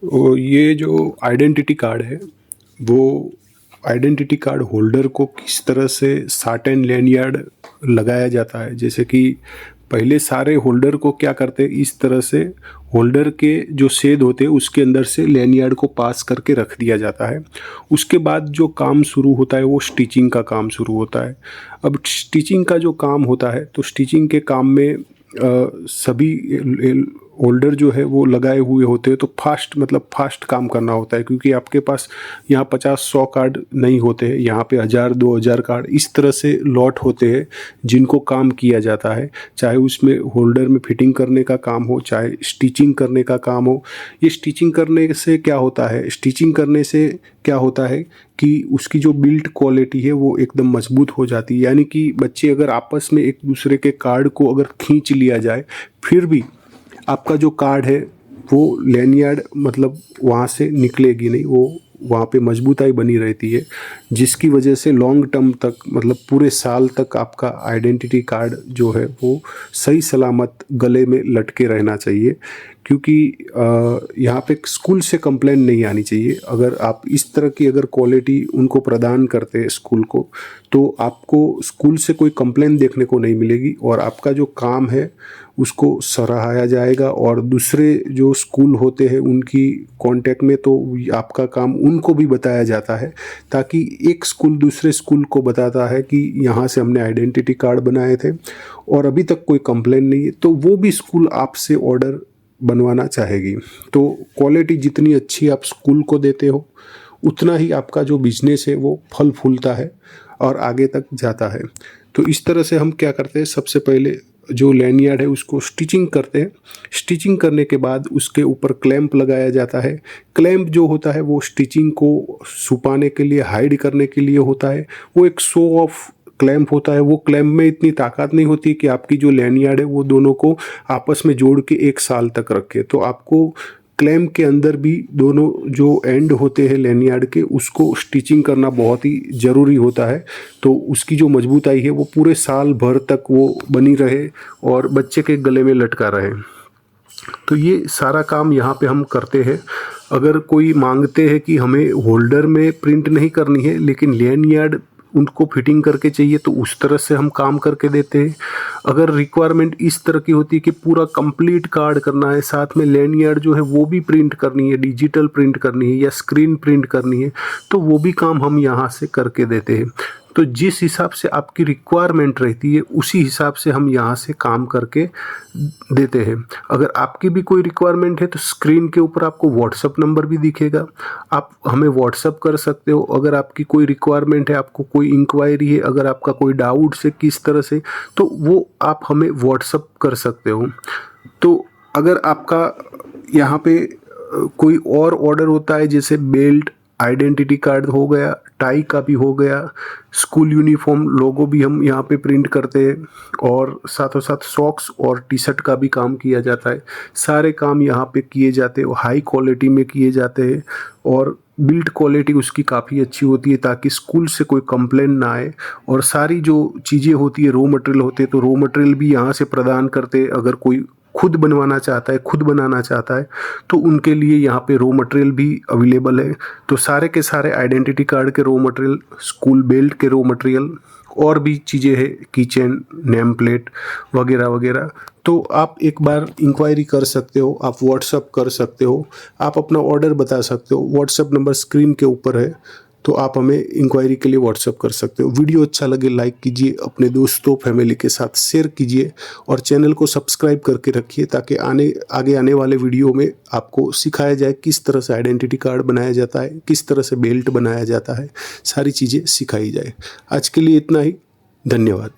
ये जो identity card है, वो आइडेंटिटी कार्ड होल्डर को किस तरह से साटन लैनियार्ड लगाया जाता है। जैसे कि पहले सारे होल्डर को क्या करते हैं, इस तरह से होल्डर के जो छेद होते हैं उसके अंदर से लैनियार्ड को पास करके रख दिया जाता है। उसके बाद जो काम शुरू होता है वो स्टिचिंग का काम शुरू होता है। अब स्टिचिंग का जो काम होता है, तो स्टिचिंग के काम में सभी होल्डर जो है वो लगाए हुए होते हैं, तो फास्ट काम करना होता है, क्योंकि आपके पास यहाँ 50-100 कार्ड नहीं होते हैं, यहाँ पे 1000-2000 कार्ड इस तरह से लॉट होते हैं जिनको काम किया जाता है। चाहे उसमें होल्डर में फिटिंग करने का काम हो, चाहे स्टिचिंग करने का काम हो। ये स्टिचिंग करने से क्या होता है, स्टिचिंग करने से क्या होता है कि उसकी जो बिल्ड क्वालिटी है वो एकदम मजबूत हो जाती है। यानी कि बच्चे अगर आपस में एक दूसरे के कार्ड को अगर खींच लिया जाए, फिर भी आपका जो कार्ड है वो लैनियार्ड वहाँ से निकलेगी नहीं, वो वहाँ पे मजबूताई बनी रहती है, जिसकी वजह से लॉन्ग टर्म तक पूरे साल तक आपका आइडेंटिटी कार्ड जो है वो सही सलामत गले में लटके रहना चाहिए। क्योंकि यहाँ पे स्कूल से कंप्लेंट नहीं आनी चाहिए। अगर आप इस तरह की अगर क्वालिटी उनको प्रदान करते हैं स्कूल को, तो आपको स्कूल से कोई कंप्लेंट देखने को नहीं मिलेगी और आपका जो काम है उसको सराहाया जाएगा। और दूसरे जो स्कूल होते हैं उनकी कांटेक्ट में तो आपका काम उनको भी बताया जाता है, ताकि एक स्कूल दूसरे स्कूल को बताता है कि यहाँ से हमने आइडेंटिटी कार्ड बनाए थे और अभी तक कोई कंप्लेंट नहीं है, तो वो भी स्कूल आपसे ऑर्डर बनवाना चाहेगी। तो क्वालिटी जितनी अच्छी आप स्कूल को देते हो, उतना ही आपका जो बिजनेस है वो फल फूलता है और आगे तक जाता है। तो इस तरह से हम क्या करते हैं, सबसे पहले जो लैनियार्ड है उसको स्टिचिंग करते हैं। स्टिचिंग करने के बाद उसके ऊपर क्लैंप लगाया जाता है। क्लैंप जो होता है वो स्टिचिंग को छुपाने के लिए, हाइड करने के लिए होता है। वो एक शो ऑफ क्लैंप होता है। वो क्लैंप में इतनी ताकत नहीं होती कि आपकी जो लैनियार्ड है वो दोनों को आपस में जोड़ के 1 साल तक रखे। तो आपको क्लैंप के अंदर भी दोनों जो एंड होते हैं लैनियार्ड के, उसको स्टिचिंग करना बहुत ही ज़रूरी होता है। तो उसकी जो मजबूताई है वो पूरे साल भर तक वो बनी रहे और बच्चे के गले में लटका रहे। तो ये सारा काम यहाँ पे हम करते हैं। अगर कोई मांगते हैं कि हमें होल्डर में प्रिंट नहीं करनी है लेकिन लैनियार्ड उनको फिटिंग करके चाहिए, तो उस तरह से हम काम करके देते हैं। अगर रिक्वायरमेंट इस तरह की होती है कि पूरा कंप्लीट कार्ड करना है, साथ में लैनियार्ड जो है वो भी प्रिंट करनी है, डिजिटल प्रिंट करनी है या स्क्रीन प्रिंट करनी है, तो वो भी काम हम यहाँ से करके देते हैं। तो जिस हिसाब से आपकी रिक्वायरमेंट रहती है उसी हिसाब से हम यहाँ से काम करके देते हैं। अगर आपकी भी कोई रिक्वायरमेंट है तो स्क्रीन के ऊपर आपको व्हाट्सअप नंबर भी दिखेगा, आप हमें व्हाट्सअप कर सकते हो। अगर आपकी कोई रिक्वायरमेंट है, आपको कोई इंक्वायरी है, अगर आपका कोई डाउट है किस तरह से, तो वो आप हमें व्हाट्सअप कर सकते हो। तो अगर आपका यहाँ पे कोई और ऑर्डर होता है, जैसे बेल्ट, आइडेंटिटी कार्ड हो गया, टाई का भी हो गया, स्कूल यूनिफॉर्म लोगो भी हम यहाँ पे प्रिंट करते हैं और साथों साथ सॉक्स और टी शर्ट का भी काम किया जाता है। सारे काम यहाँ पे किए जाते हैं, हाई क्वालिटी में किए जाते हैं और बिल्ड क्वालिटी उसकी काफ़ी अच्छी होती है, ताकि स्कूल से कोई कंप्लेंट ना आए। और सारी जो चीज़ें होती है, रॉ मटेरियल होते हैं, तो रॉ मटेरियल भी यहाँ से प्रदान करते हैं। अगर कोई खुद बनवाना चाहता है, खुद बनाना चाहता है, तो उनके लिए यहाँ पे रॉ मटेरियल भी अवेलेबल है। तो सारे के सारे आइडेंटिटी कार्ड के रॉ मटेरियल, स्कूल बेल्ट के रॉ मटेरियल और भी चीज़ें हैं, कीचेन, नेम प्लेट वगैरह वगैरह। तो आप एक बार इंक्वायरी कर सकते हो, आप व्हाट्सअप कर सकते हो, आप अपना ऑर्डर बता सकते हो। व्हाट्सअप नंबर स्क्रीन के ऊपर है, तो आप हमें इंक्वायरी के लिए व्हाट्सअप कर सकते हो। वीडियो अच्छा लगे लाइक कीजिए, अपने दोस्तों फैमिली के साथ शेयर कीजिए और चैनल को सब्सक्राइब करके रखिए, ताकि आगे आने वाले वीडियो में आपको सिखाया जाए किस तरह से आइडेंटिटी कार्ड बनाया जाता है, किस तरह से बेल्ट बनाया जाता है, सारी चीज़ें सिखाई जाए। आज के लिए इतना ही, धन्यवाद।